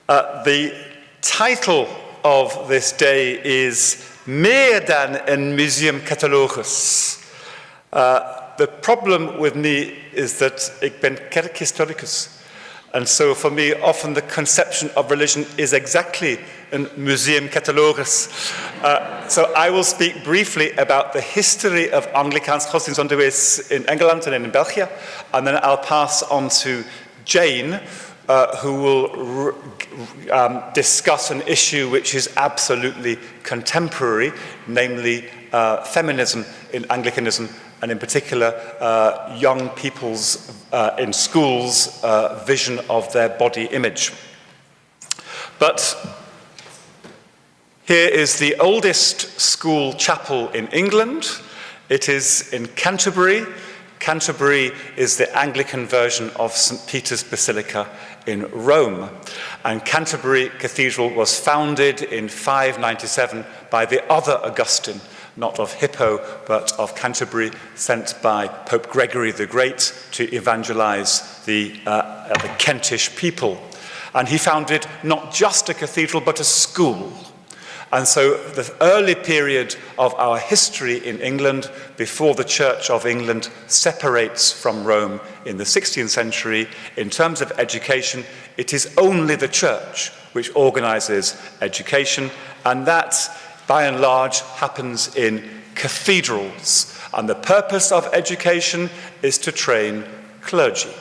The title of this day is Meer dan een museum catalogus. The problem with me is that ik ben kerkhistoricus. And so for me, often the conception of religion is exactly a museum catalogus. So I will speak briefly about the history of Anglicaanse godsdienstonderwijs in Engeland and in Belgium, and then I'll pass on to Jane, who will discuss an issue which is absolutely contemporary, namely feminism in Anglicanism, and in particular young people's, in schools, vision of their body image. But here is the oldest school chapel in England. It is in Canterbury. Canterbury is the Anglican version of St. Peter's Basilica in Rome. And Canterbury Cathedral was founded in 597 by the other Augustine, not of Hippo, but of Canterbury, sent by Pope Gregory the Great to evangelize the Kentish people. And he founded not just a cathedral, but a school. And so the early period of our history in England, before the Church of England separates from Rome in the 16th century, in terms of education, it is only the Church which organizes education, and that, by and large, happens in cathedrals. And the purpose of education is to train clergy.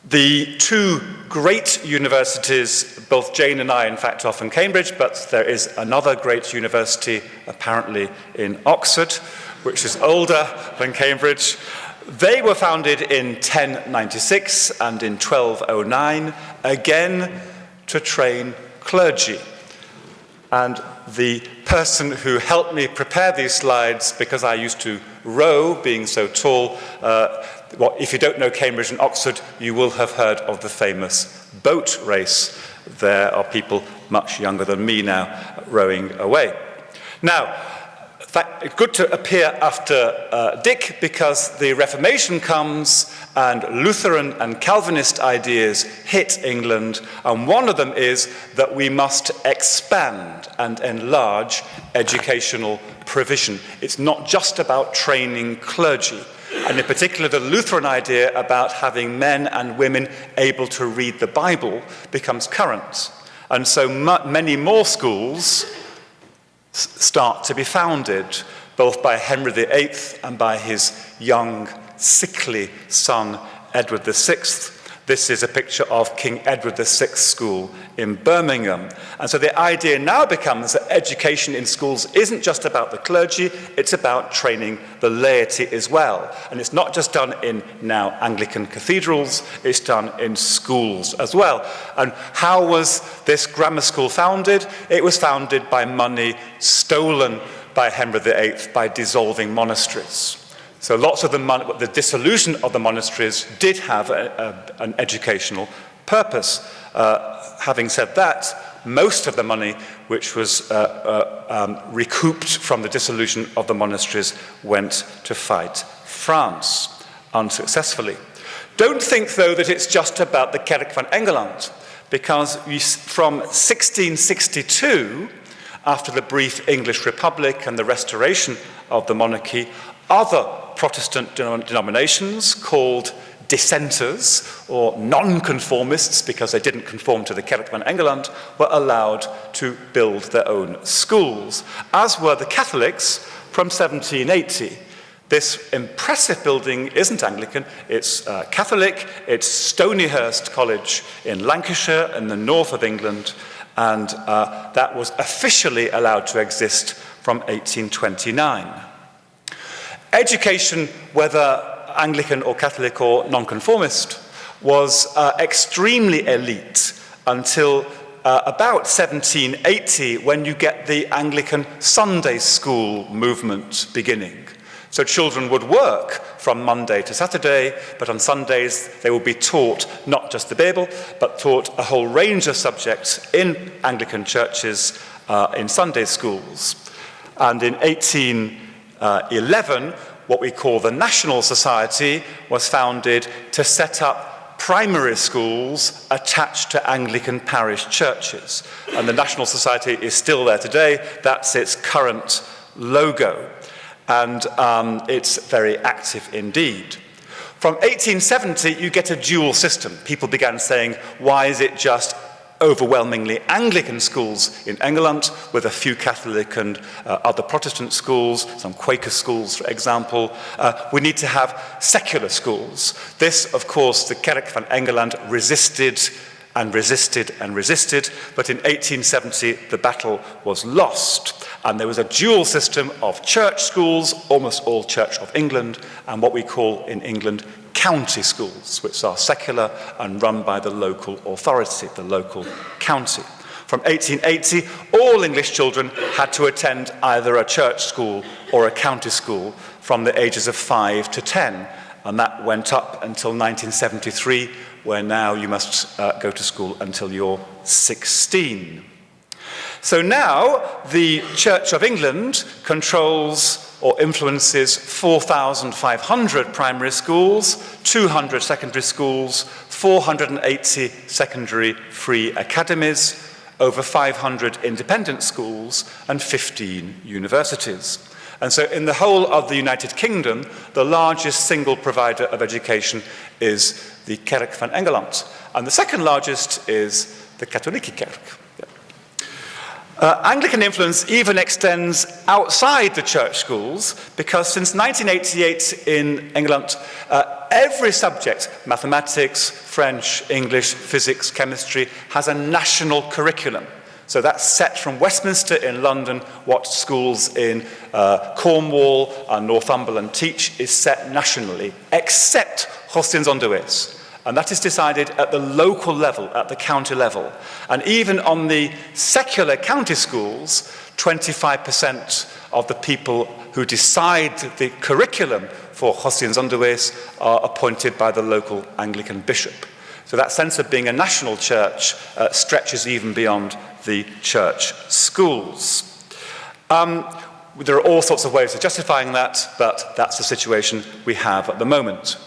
The two great universities, both Jane and I, in fact, are from Cambridge, but there is another great university, apparently in Oxford, which is older than Cambridge. They were founded in 1096 and in 1209, again to train clergy. And the person who helped me prepare these slides, because I used to row, being so tall, well, if you don't know Cambridge and Oxford, you will have heard of the famous boat race. There are people much younger than me now rowing away. Now, it's good to appear after Dick, because the Reformation comes and Lutheran and Calvinist ideas hit England, and one of them is that we must expand and enlarge educational provision. It's not just about training clergy, and in particular the Lutheran idea about having men and women able to read the Bible becomes current. And so many more schools start to be founded, both by Henry VIII and by his young, sickly son, Edward VI. This is a picture of King Edward VI School in Birmingham. And so the idea now becomes that education in schools isn't just about the clergy, it's about training the laity as well. And it's not just done in now Anglican cathedrals, it's done in schools as well. And how was this grammar school founded? It was founded by money stolen by Henry VIII by dissolving monasteries. So lots of the dissolution of the monasteries did have an educational purpose. Having said that, most of the money which was recouped from the dissolution of the monasteries went to fight France, unsuccessfully. Don't think, though, that it's just about the Kerk van Engeland, because from 1662, after the brief English Republic and the restoration of the monarchy, other Protestant denominations called dissenters or non-conformists, because they didn't conform to the Kerk van Engeland, were allowed to build their own schools, as were the Catholics from 1780. This impressive building isn't Anglican, it's Catholic, it's Stonyhurst College in Lancashire in the north of England, and that was officially allowed to exist from 1829. Education, whether Anglican or Catholic or nonconformist, was extremely elite until about 1780, when you get the Anglican Sunday school movement beginning. So children would work from Monday to Saturday, but on Sundays they would be taught not just the Bible, but taught a whole range of subjects in Anglican churches in Sunday schools. And in 1811, what we call the National Society was founded to set up primary schools attached to Anglican parish churches. And the National Society is still there today. That's its current logo. And it's very active indeed. From 1870, you get a dual system. People began saying, why is it just overwhelmingly Anglican schools in England, with a few Catholic and other Protestant schools, some Quaker schools, for example? We need to have secular schools. This, of course, the Kerk van Engeland resisted and resisted and resisted, but in 1870 the battle was lost, and there was a dual system of church schools, almost all Church of England, and what we call in England county schools, which are secular and run by the local authority, the local county. From 1880, all English children had to attend either a church school or a county school from the ages of 5 to 10, and that went up until 1973, where now you must go to school until you're 16. So now the Church of England controls or influences 4,500 primary schools, 200 secondary schools, 480 secondary free academies, over 500 independent schools, and 15 universities. And so in the whole of the United Kingdom, the largest single provider of education is the Kerk van Engeland. And the second largest is the Katholieke Kerk. Anglican influence even extends outside the church schools, because since 1988 in England, every subject, mathematics, French, English, physics, chemistry, has a national curriculum. So that's set from Westminster in London. What schools in Cornwall and Northumberland teach is set nationally, except godsdienst. And that is decided at the local level, at the county level. And even on the secular county schools, 25% of the people who decide the curriculum for godsdienst are appointed by the local Anglican bishop. So that sense of being a national church stretches even beyond the church schools. There are all sorts of ways of justifying that, but that's the situation we have at the moment.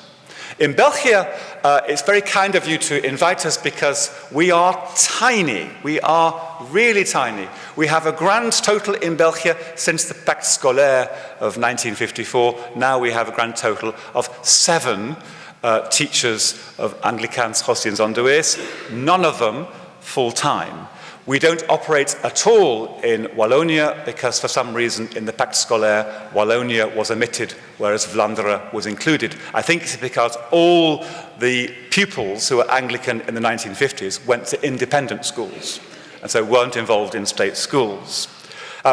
In Belgium, it's very kind of you to invite us, because we are tiny. We are really tiny. We have a grand total in Belgium since the Pacte Scolaire of 1954. Now we have a grand total of 7 teachers of Anglicaanse godsdienst, none of them full-time. We don't operate at all in Wallonia, because for some reason in the Pacte Scolaire, Wallonia was omitted, whereas Vlaanderen was included. I think it's because all the pupils who were Anglican in the 1950s went to independent schools, and so weren't involved in state schools.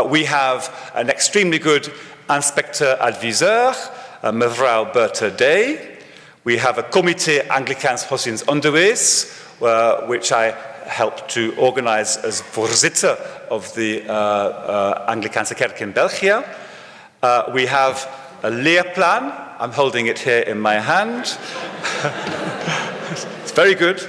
We have an extremely good inspecteur adviseur, mevrouw Bertha Day. We have a Comité Anglicaans godsdienst, which I helped to organize as voorzitter of the Anglicaanse Kerk in Belgium. We have a leerplan. I'm holding it here in my hand. It's very good.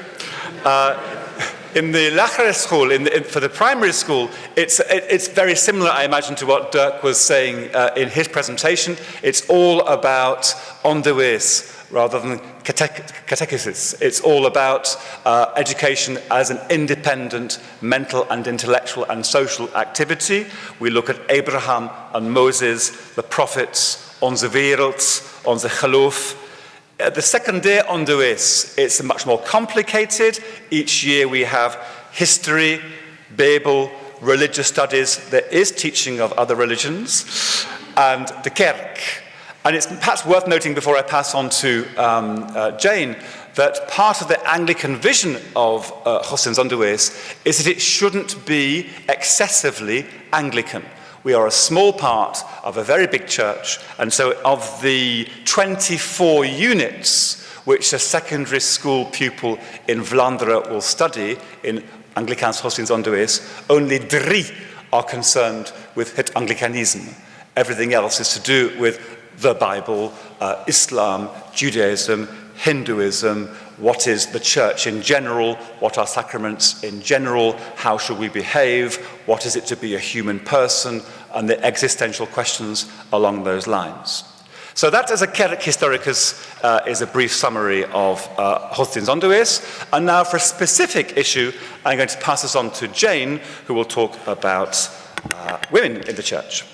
In the lagere school, for the primary school, it's very similar, I imagine, to what Dirk was saying in his presentation. It's all about onderwijs rather than catechesis. It's all about education as an independent mental and intellectual and social activity. We look at Abraham and Moses, the prophets, onze wereld, onze geloof. The secondary onderwijs, it's much more complicated. Each year we have history, Bible, religious studies. There is teaching of other religions, and the kerk. And it's perhaps worth noting before I pass on to Jane that part of the Anglican vision of godsdienst is that it shouldn't be excessively Anglican. We are a small part of a very big church, and so of the 24 units which a secondary school pupil in Vlaanderen will study in Anglicaanse godsdienst, only 3 are concerned with het Anglicanisme. Everything else is to do with the Bible, Islam, Judaism, Hinduism, what is the church in general, what are sacraments in general, how should we behave, what is it to be a human person, and the existential questions along those lines. So that, as a Kerk Historicus, is a brief summary of godsdienst onderwijs. And now for a specific issue, I'm going to pass this on to Jane, who will talk about women in the church.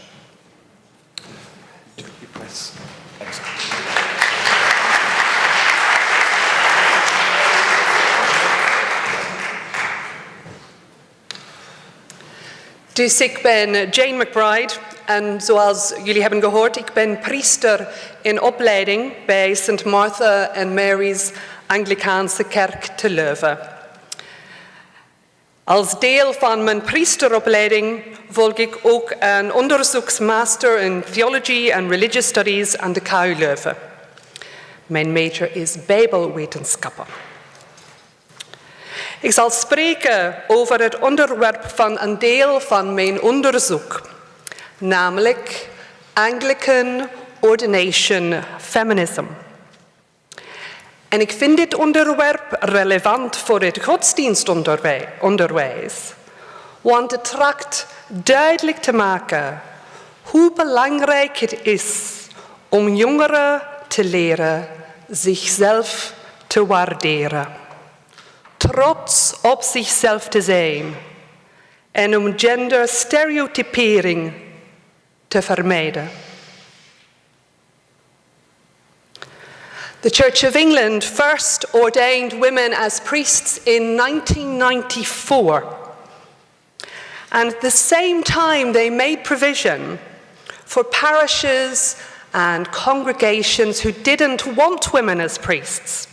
Dus ik ben Jane McBride en zoals jullie hebben gehoord, ik ben priester in opleiding bij St. Martha and Mary's Anglicaanse kerk te Leuven. Als deel van mijn priesteropleiding volg ik ook een onderzoeksmaster in Theology and Religious Studies aan de KU Leuven. Mijn major is Bijbelwetenschappen. Ik zal spreken over het onderwerp van een deel van mijn onderzoek, namelijk Anglican Ordination Feminism. En ik vind dit onderwerp relevant voor het godsdienstonderwijs, want het tracht duidelijk te maken hoe belangrijk het is om jongeren te leren zichzelf te waarderen, trots op zichzelf te zijn en om genderstereotypering te vermijden. The Church of England first ordained women as priests in 1994. And at the same time, they made provision for parishes and congregations who didn't want women as priests.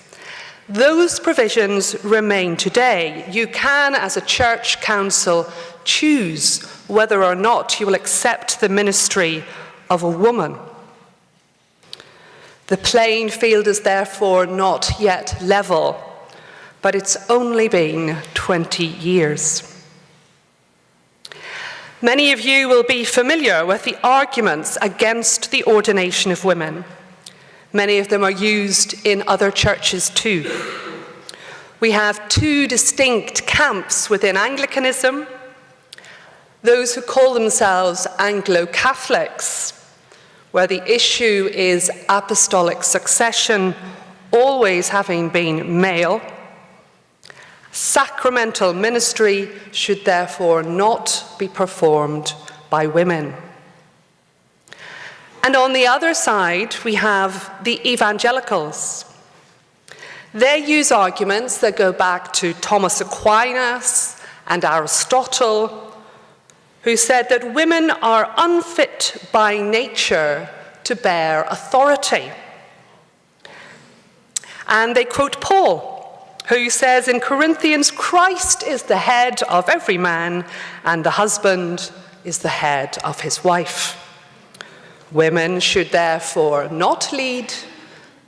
Those provisions remain today. You can, as a church council, choose whether or not you will accept the ministry of a woman. The playing field is therefore not yet level, but it's only been 20 years. Many of you will be familiar with the arguments against the ordination of women. Many of them are used in other churches too. We have two distinct camps within Anglicanism: those who call themselves Anglo-Catholics, where the issue is apostolic succession always having been male. Sacramental ministry should therefore not be performed by women. And on the other side, we have the evangelicals. They use arguments that go back to Thomas Aquinas and Aristotle, who said that women are unfit by nature to bear authority. And they quote Paul, who says in Corinthians, Christ is the head of every man, and the husband is the head of his wife. Women should therefore not lead,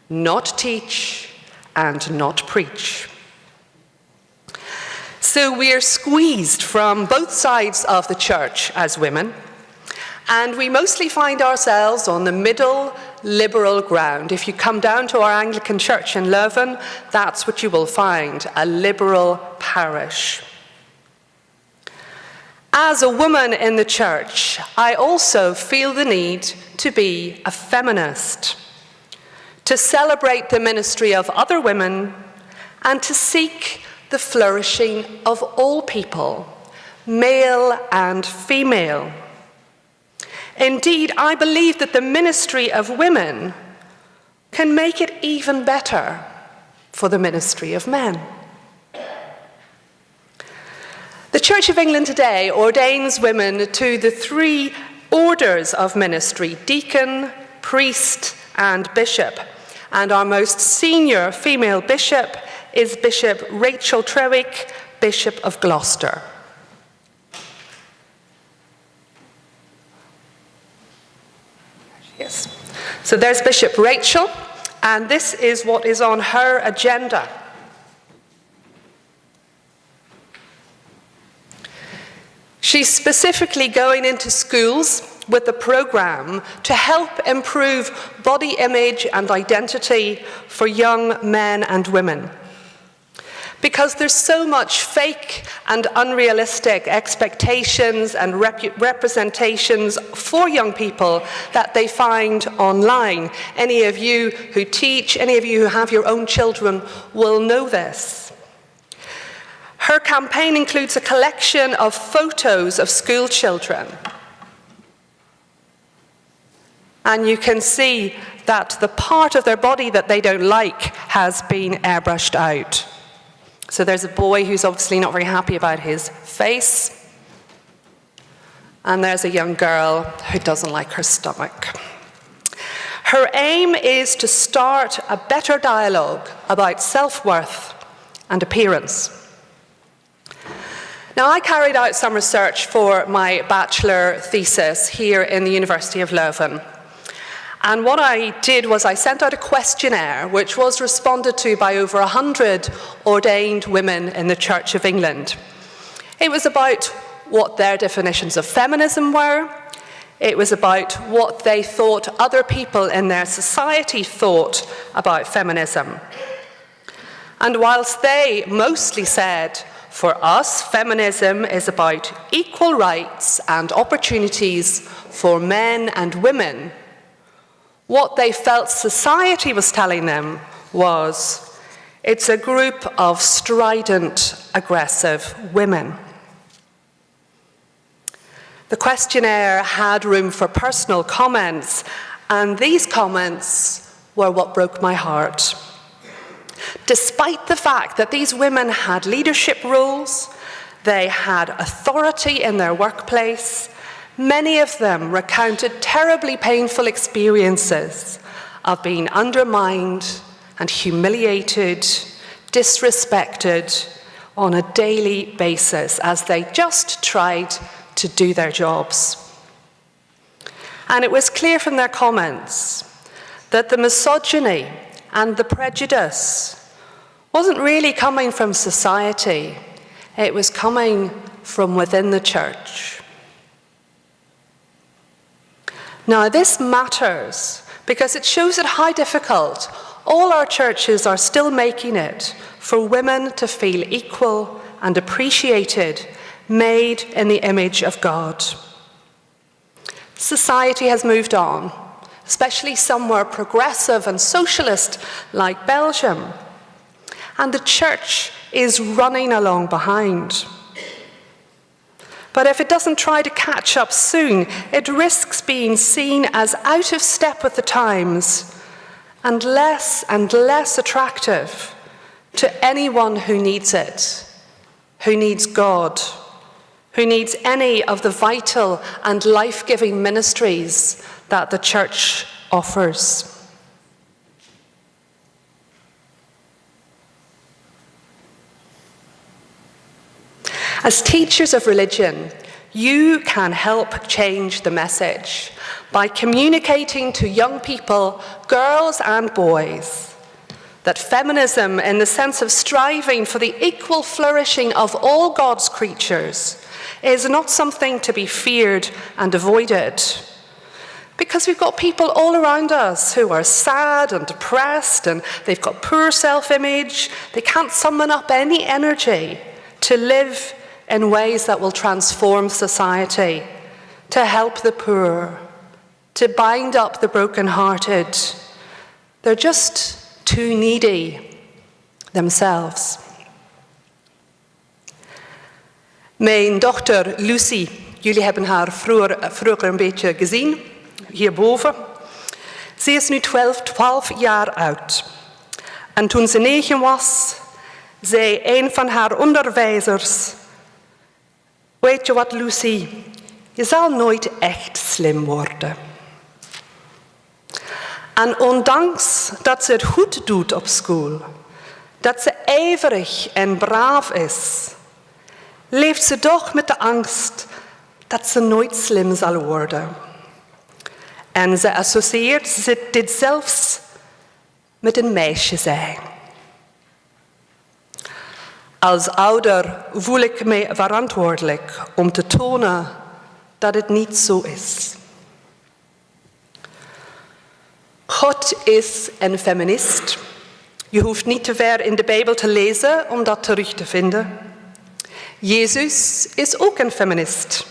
not teach, and not preach. So we're squeezed from both sides of the church as women, and we mostly find ourselves on the middle liberal ground. If you come down to our Anglican church in Leuven, that's what you will find, a liberal parish. As a woman in the church, I also feel the need to be a feminist, to celebrate the ministry of other women, and to seek the flourishing of all people, male and female. Indeed, I believe that the ministry of women can make it even better for the ministry of men. The Church of England today ordains women to the three orders of ministry: deacon, priest, and bishop. And our most senior female bishop is Bishop Rachel Trewick, Bishop of Gloucester. Yes. So there's Bishop Rachel, and this is what is on her agenda. She's specifically going into schools with a program to help improve body image and identity for young men and women. because there's so much fake and unrealistic expectations and representations for young people that they find online. Any of you who teach, any of you who have your own children will know this. Her campaign includes a collection of photos of school children. And you can see that the part of their body that they don't like has been airbrushed out. So there's a boy who's obviously not very happy about his face. And there's a young girl who doesn't like her stomach. Her aim is to start a better dialogue about self-worth and appearance. Now, I carried out some research for my bachelor thesis here in the University of Leuven. And what I did was I sent out a questionnaire which was responded to by over 100 ordained women in the Church of England. It was about what their definitions of feminism were. It was about what they thought other people in their society thought about feminism. And whilst they mostly said, for us, feminism is about equal rights and opportunities for men and women, what they felt society was telling them was, it's a group of strident, aggressive women. The questionnaire had room for personal comments, and these comments were what broke my heart. Despite the fact that these women had leadership roles, they had authority in their workplace, many of them recounted terribly painful experiences of being undermined and humiliated, disrespected on a daily basis as they just tried to do their jobs. And it was clear from their comments that the misogyny and the prejudice wasn't really coming from society, it was coming from within the church. Now, this matters because it shows that how difficult all our churches are still making it for women to feel equal and appreciated, made in the image of God. Society has moved on, especially somewhere progressive and socialist like Belgium, and the church is running along behind. But if it doesn't try to catch up soon, it risks being seen as out of step with the times and less attractive to anyone who needs it, who needs God, who needs any of the vital and life-giving ministries that the church offers. As teachers of religion, you can help change the message by communicating to young people, girls and boys, that feminism, in the sense of striving for the equal flourishing of all God's creatures, is not something to be feared and avoided. Because we've got people all around us who are sad and depressed, and they've got poor self-image. They can't summon up any energy to live in ways that will transform society, to help the poor, to bind up the brokenhearted. They're just too needy themselves. Mijn dochter Lucy, jullie hebben haar vroeger een beetje gezien, hierboven. Ze is nu 12 jaar oud. En toen ze 9 was, zei een van haar onderwijzers: weet je wat, Lucy, je zal nooit echt slim worden. En ondanks dat ze het goed doet op school, dat ze ijverig en braaf is, leeft ze toch met de angst dat ze nooit slim zal worden. En ze associeert dit zelfs met een meisje zijn. Als ouder voel ik mij verantwoordelijk om te tonen dat het niet zo is. God is een feminist. Je hoeft niet te ver in de Bijbel te lezen om dat terug te vinden. Jezus is ook een feminist.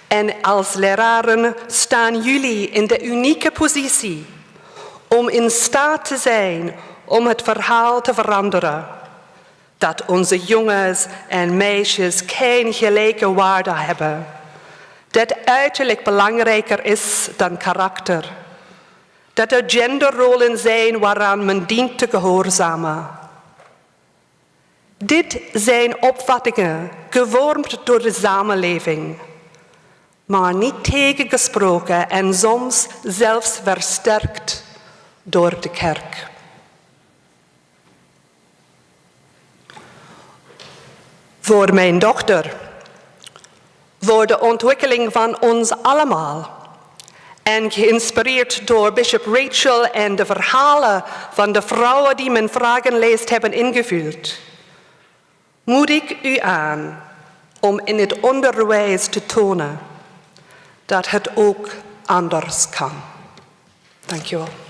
En als leraren staan jullie in de unieke positie om in staat te zijn om het verhaal te veranderen. Dat onze jongens en meisjes geen gelijke waarde hebben. Dat uiterlijk belangrijker is dan karakter. Dat er genderrollen zijn waaraan men dient te gehoorzamen. Dit zijn opvattingen gevormd door de samenleving, maar niet tegengesproken en soms zelfs versterkt door de kerk. Voor mijn dochter, voor de ontwikkeling van ons allemaal en geïnspireerd door Bishop Rachel en de verhalen van de vrouwen die mijn vragenlijst hebben ingevuld, moed ik u aan om in het onderwijs te tonen dat het ook anders kan. Dank je wel.